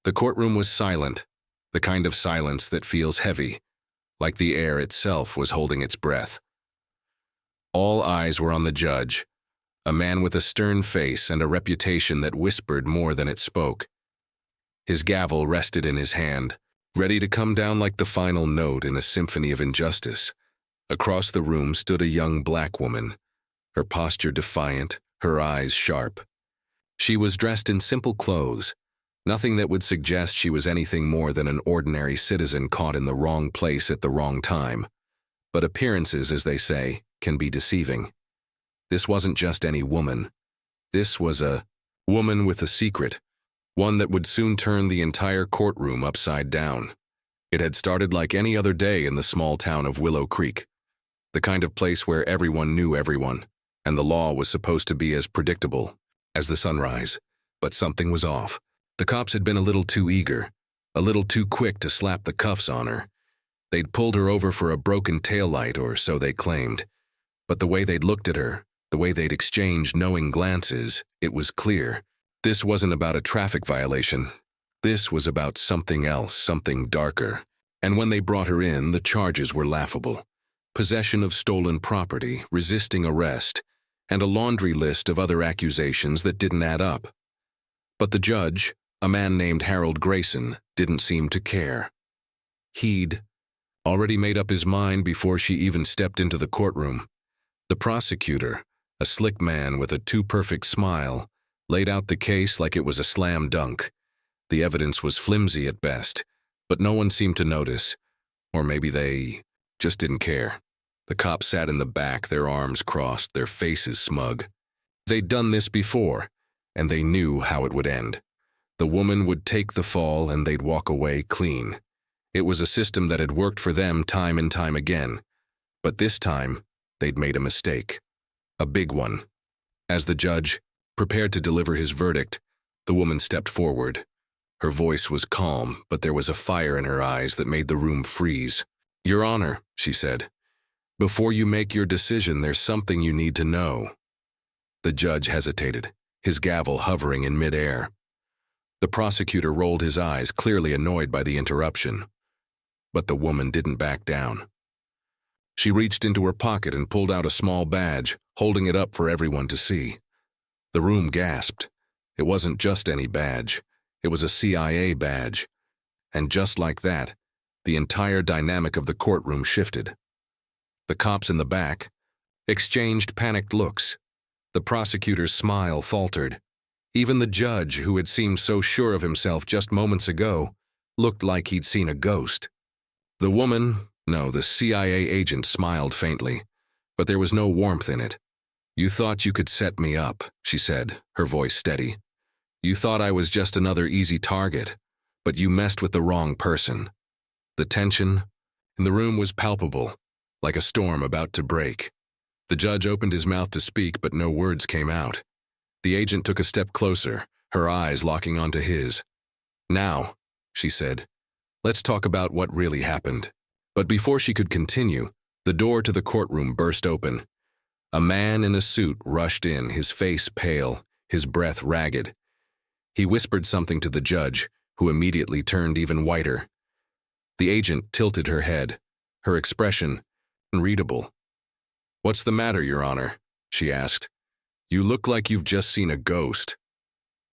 The courtroom was silent, the kind of silence that feels heavy, like the air itself was holding its breath. All eyes were on the judge, a man with a stern face and a reputation that whispered more than it spoke. His gavel rested in his hand, ready to come down like the final note in a symphony of injustice. Across the room stood a young black woman, her posture defiant, her eyes sharp. She was dressed in simple clothes, nothing that would suggest she was anything more than an ordinary citizen caught in the wrong place at the wrong time. But appearances, as they say, can be deceiving. This wasn't just any woman. This was a woman with a secret, one that would soon turn the entire courtroom upside down. It had started like any other day in the small town of Willow Creek, the kind of place where everyone knew everyone, and the law was supposed to be as predictable as the sunrise. But something was off. The cops had been a little too eager, a little too quick to slap the cuffs on her. They'd pulled her over for a broken taillight, or so they claimed. But the way they'd looked at her, the way they'd exchanged knowing glances, it was clear. This wasn't about a traffic violation. This was about something else, something darker. And when they brought her in, the charges were laughable. Possession of stolen property, resisting arrest, and a laundry list of other accusations that didn't add up. But the judge, a man named Harold Grayson, didn't seem to care. He'd already made up his mind before she even stepped into the courtroom. The prosecutor, a slick man with a too-perfect smile, laid out the case like it was a slam dunk. The evidence was flimsy at best, but no one seemed to notice. Or maybe they just didn't care. The cops sat in the back, their arms crossed, their faces smug. They'd done this before, and they knew how it would end. The woman would take the fall and they'd walk away clean. It was a system that had worked for them time and time again. But this time, they'd made a mistake. A big one. As the judge prepared to deliver his verdict, the woman stepped forward. Her voice was calm, but there was a fire in her eyes that made the room freeze. "Your Honor," she said, "before you make your decision, there's something you need to know." The judge hesitated, his gavel hovering in midair. The prosecutor rolled his eyes, clearly annoyed by the interruption. But the woman didn't back down. She reached into her pocket and pulled out a small badge, holding it up for everyone to see. The room gasped. It wasn't just any badge. It was a CIA badge. And just like that, the entire dynamic of the courtroom shifted. The cops in the back exchanged panicked looks. The prosecutor's smile faltered. Even the judge, who had seemed so sure of himself just moments ago, looked like he'd seen a ghost. The woman, no, the CIA agent, smiled faintly, but there was no warmth in it. "You thought you could set me up," she said, her voice steady. "You thought I was just another easy target, but you messed with the wrong person." The tension in the room was palpable, like a storm about to break. The judge opened his mouth to speak, but no words came out. The agent took a step closer, her eyes locking onto his. "Now," she said, "let's talk about what really happened." But before she could continue, the door to the courtroom burst open. A man in a suit rushed in, his face pale, his breath ragged. He whispered something to the judge, who immediately turned even whiter. The agent tilted her head, her expression unreadable. "What's the matter, Your Honor?" she asked. "You look like you've just seen a ghost."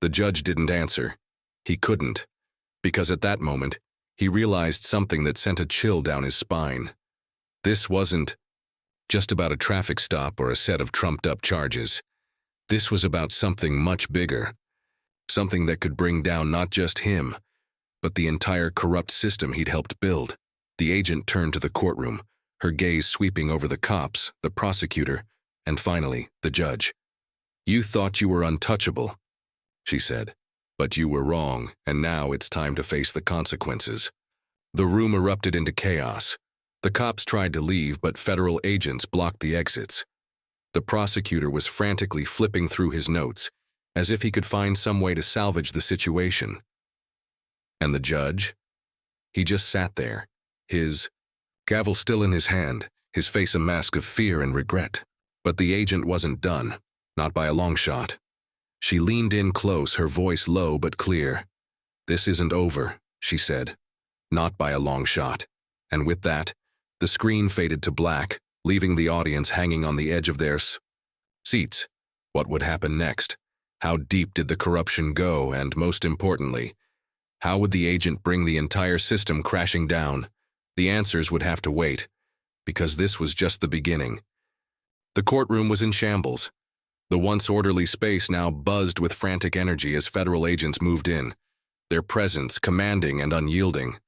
The judge didn't answer. He couldn't, because at that moment, he realized something that sent a chill down his spine. This wasn't just about a traffic stop or a set of trumped-up charges. This was about something much bigger, something that could bring down not just him, but the entire corrupt system he'd helped build. The agent turned to the courtroom, her gaze sweeping over the cops, the prosecutor, and finally, the judge. "You thought you were untouchable," she said, "but you were wrong, and now it's time to face the consequences." The room erupted into chaos. The cops tried to leave, but federal agents blocked the exits. The prosecutor was frantically flipping through his notes, as if he could find some way to salvage the situation. And the judge? He just sat there, his gavel still in his hand, his face a mask of fear and regret. But the agent wasn't done, not by a long shot. She leaned in close, her voice low but clear. "This isn't over," she said. "Not by a long shot." And with that, the screen faded to black, leaving the audience hanging on the edge of their seats. What would happen next? How deep did the corruption go, and most importantly, how would the agent bring the entire system crashing down? The answers would have to wait, because this was just the beginning. The courtroom was in shambles. The once orderly space now buzzed with frantic energy as federal agents moved in, their presence commanding and unyielding.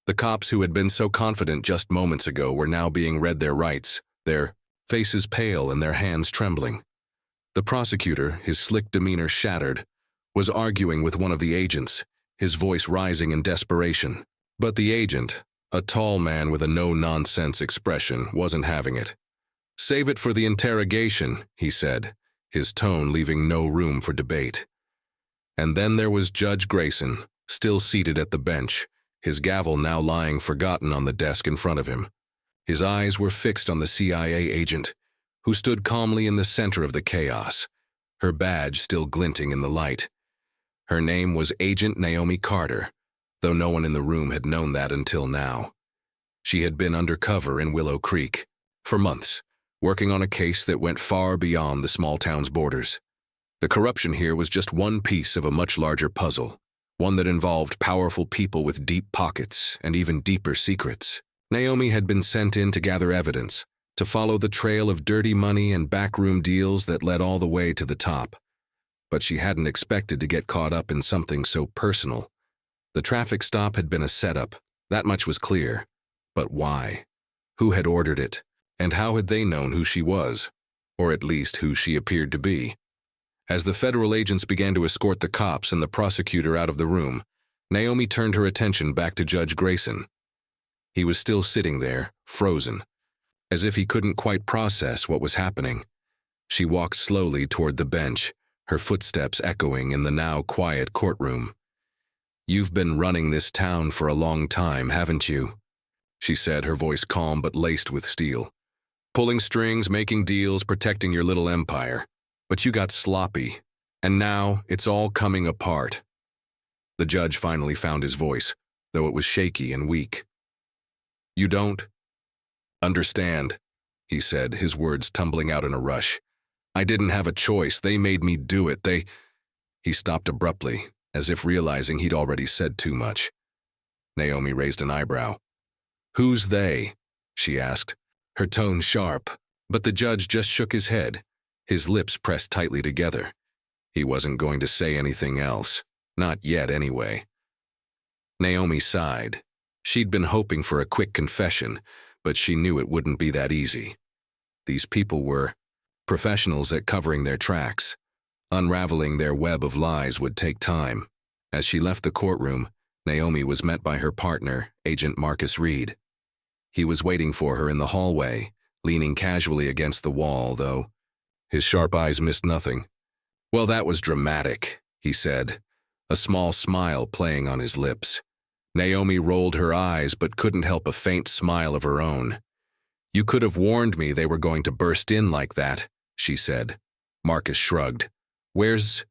The cops who had been so confident just moments ago were now being read their rights, their faces pale and their hands trembling. The prosecutor, his slick demeanor shattered, was arguing with one of the agents, his voice rising in desperation. But the agent, a tall man with a no-nonsense expression, wasn't having it. "Save it for the interrogation," he said, his tone leaving no room for debate. And then there was Judge Grayson, still seated at the bench, his gavel now lying forgotten on the desk in front of him. His eyes were fixed on the CIA agent, who stood calmly in the center of the chaos, her badge still glinting in the light. Her name was Agent Naomi Carter, though no one in the room had known that until now. She had been undercover in Willow Creek for months, working on a case that went far beyond the small town's borders. The corruption here was just one piece of a much larger puzzle, one that involved powerful people with deep pockets and even deeper secrets. Naomi had been sent in to gather evidence, to follow the trail of dirty money and backroom deals that led all the way to the top. But she hadn't expected to get caught up in something so personal. The traffic stop had been a setup, that much was clear. But why? Who had ordered it? And how had they known who she was? Or at least who she appeared to be? As the federal agents began to escort the cops and the prosecutor out of the room, Naomi turned her attention back to Judge Grayson. He was still sitting there, frozen, as if he couldn't quite process what was happening. She walked slowly toward the bench, her footsteps echoing in the now quiet courtroom. "You've been running this town for a long time, haven't you?" she said, her voice calm but laced with steel. "Pulling strings, making deals, protecting your little empire. But you got sloppy, and now it's all coming apart." The judge finally found his voice, though it was shaky and weak. "You don't understand," he said, his words tumbling out in a rush. "I didn't have a choice. They made me do it. He stopped abruptly, as if realizing he'd already said too much. Naomi raised an eyebrow. "Who's they?" she asked, her tone sharp, but the judge just shook his head, his lips pressed tightly together. He wasn't going to say anything else, not yet anyway. Naomi sighed. She'd been hoping for a quick confession, but she knew it wouldn't be that easy. These people were professionals at covering their tracks. Unraveling their web of lies would take time. As she left the courtroom, Naomi was met by her partner, Agent Marcus Reed. He was waiting for her in the hallway, leaning casually against the wall, though his sharp eyes missed nothing. "Well, that was dramatic," he said, a small smile playing on his lips. Naomi rolled her eyes but couldn't help a faint smile of her own. "You could have warned me they were going to burst in like that," she said. Marcus shrugged. "Where's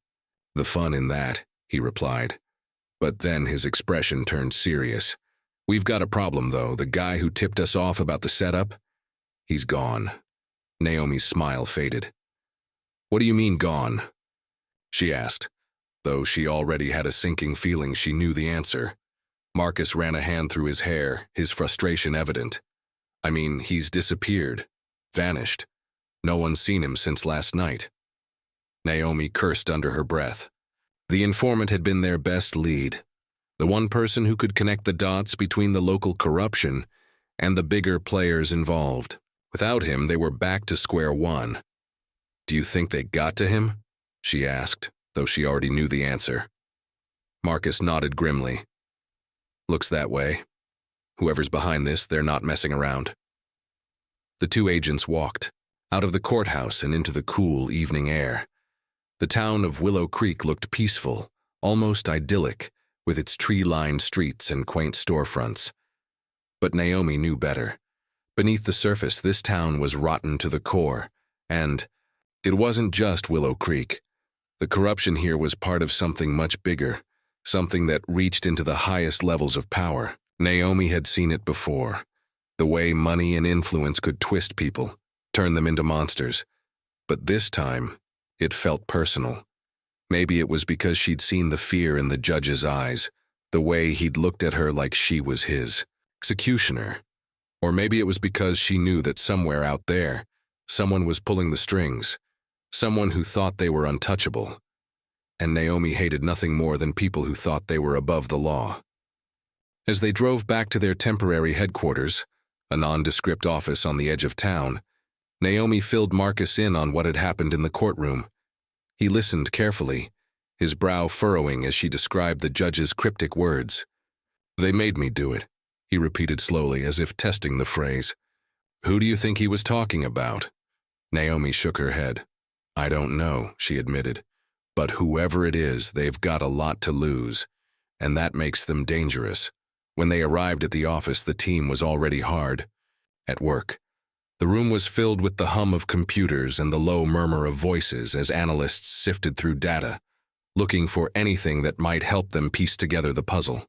the fun in that?" he replied. But then his expression turned serious. "We've got a problem, though. The guy who tipped us off about the setup, he's gone." Naomi's smile faded. "What do you mean gone?" she asked, though she already had a sinking feeling she knew the answer. Marcus ran a hand through his hair, his frustration evident. "I mean, he's disappeared, vanished. No one's seen him since last night." Naomi cursed under her breath. The informant had been their best lead, the one person who could connect the dots between the local corruption and the bigger players involved. Without him, they were back to square one. "Do you think they got to him?" she asked, though she already knew the answer. Marcus nodded grimly. "Looks that way. Whoever's behind this, they're not messing around." The two agents walked out of the courthouse and into the cool evening air. The town of Willow Creek looked peaceful, almost idyllic, with its tree-lined streets and quaint storefronts. But Naomi knew better. Beneath the surface, this town was rotten to the core, and it wasn't just Willow Creek. The corruption here was part of something much bigger, something that reached into the highest levels of power. Naomi had seen it before, the way money and influence could twist people, turn them into monsters. But this time, it felt personal. Maybe it was because she'd seen the fear in the judge's eyes, the way he'd looked at her like she was his executioner. Or maybe it was because she knew that somewhere out there, someone was pulling the strings, someone who thought they were untouchable. And Naomi hated nothing more than people who thought they were above the law. As they drove back to their temporary headquarters, a nondescript office on the edge of town, Naomi filled Marcus in on what had happened in the courtroom. He listened carefully, his brow furrowing as she described the judge's cryptic words. "They made me do it," he repeated slowly as if testing the phrase. "Who do you think he was talking about?" Naomi shook her head. "I don't know," she admitted. "But whoever it is, they've got a lot to lose, and that makes them dangerous." When they arrived at the office, the team was already hard at work. The room was filled with the hum of computers and the low murmur of voices as analysts sifted through data, looking for anything that might help them piece together the puzzle.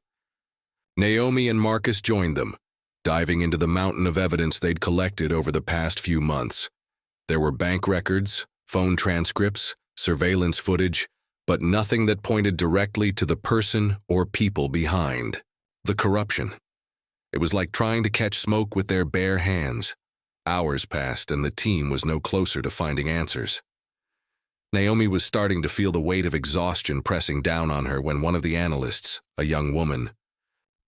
Naomi and Marcus joined them, diving into the mountain of evidence they'd collected over the past few months. There were bank records, phone transcripts, surveillance footage, but nothing that pointed directly to the person or people behind the corruption. It was like trying to catch smoke with their bare hands. Hours passed and the team was no closer to finding answers. Naomi was starting to feel the weight of exhaustion pressing down on her when one of the analysts, a young woman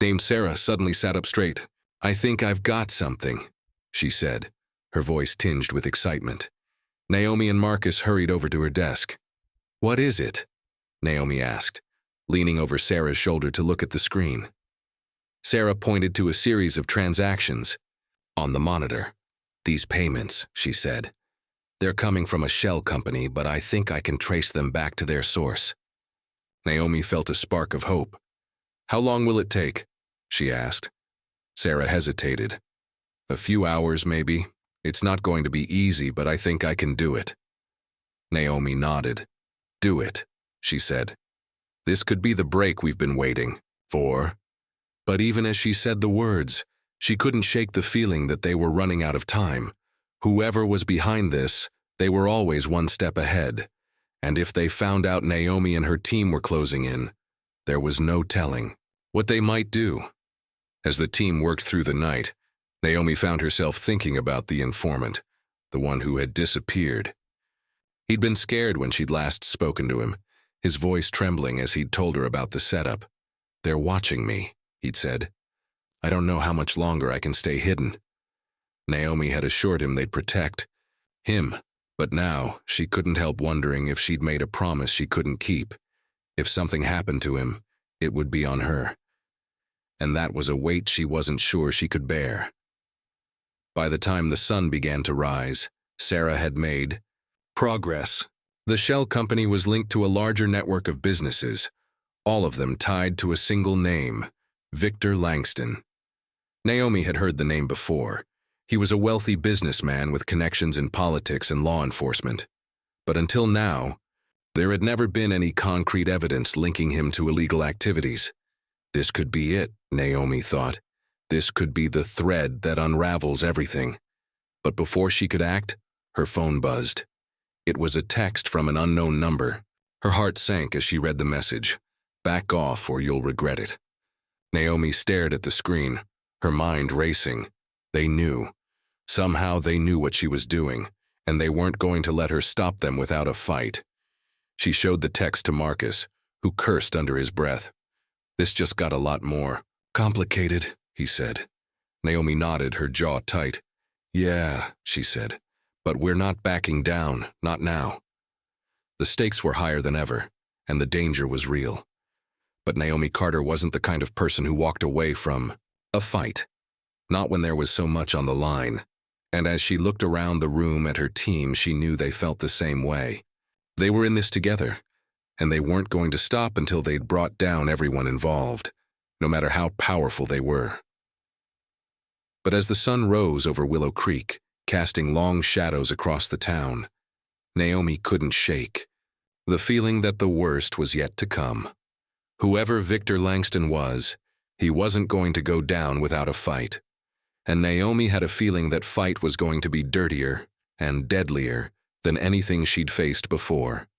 named Sarah, suddenly sat up straight. "I think I've got something," she said, her voice tinged with excitement. Naomi and Marcus hurried over to her desk. "What is it?" Naomi asked, leaning over Sarah's shoulder to look at the screen. Sarah pointed to a series of transactions on the monitor. "These payments," she said. "They're coming from a shell company, but I think I can trace them back to their source." Naomi felt a spark of hope. "How long will it take?" she asked. Sarah hesitated. "A few hours, maybe. It's not going to be easy, but I think I can do it." Naomi nodded. "Do it," she said. "This could be the break we've been waiting for." But even as she said the words, she couldn't shake the feeling that they were running out of time. Whoever was behind this, they were always one step ahead. And if they found out Naomi and her team were closing in, there was no telling what they might do. As the team worked through the night, Naomi found herself thinking about the informant, the one who had disappeared. He'd been scared when she'd last spoken to him, his voice trembling as he'd told her about the setup. "They're watching me," he'd said. "I don't know how much longer I can stay hidden." Naomi had assured him they'd protect him, but now she couldn't help wondering if she'd made a promise she couldn't keep. If something happened to him, it would be on her. And that was a weight she wasn't sure she could bear. By the time the sun began to rise, Sarah had made progress. The shell company was linked to a larger network of businesses, all of them tied to a single name, Victor Langston. Naomi had heard the name before. He was a wealthy businessman with connections in politics and law enforcement. But until now, there had never been any concrete evidence linking him to illegal activities. This could be it, Naomi thought. This could be the thread that unravels everything. But before she could act, her phone buzzed. It was a text from an unknown number. Her heart sank as she read the message. "Back off or you'll regret it." Naomi stared at the screen, her mind racing. They knew. Somehow they knew what she was doing, and they weren't going to let her stop them without a fight. She showed the text to Marcus, who cursed under his breath. "This just got a lot more complicated," he said. Naomi nodded, her jaw tight. "Yeah," she said, "but we're not backing down, not now." The stakes were higher than ever, and the danger was real. But Naomi Carter wasn't the kind of person who walked away from a fight. Not when there was so much on the line. And as she looked around the room at her team, she knew they felt the same way. They were in this together, and they weren't going to stop until they'd brought down everyone involved, no matter how powerful they were. But as the sun rose over Willow Creek, casting long shadows across the town, Naomi couldn't shake the feeling that the worst was yet to come. Whoever Victor Langston was, he wasn't going to go down without a fight. And Naomi had a feeling that fight was going to be dirtier and deadlier than anything she'd faced before.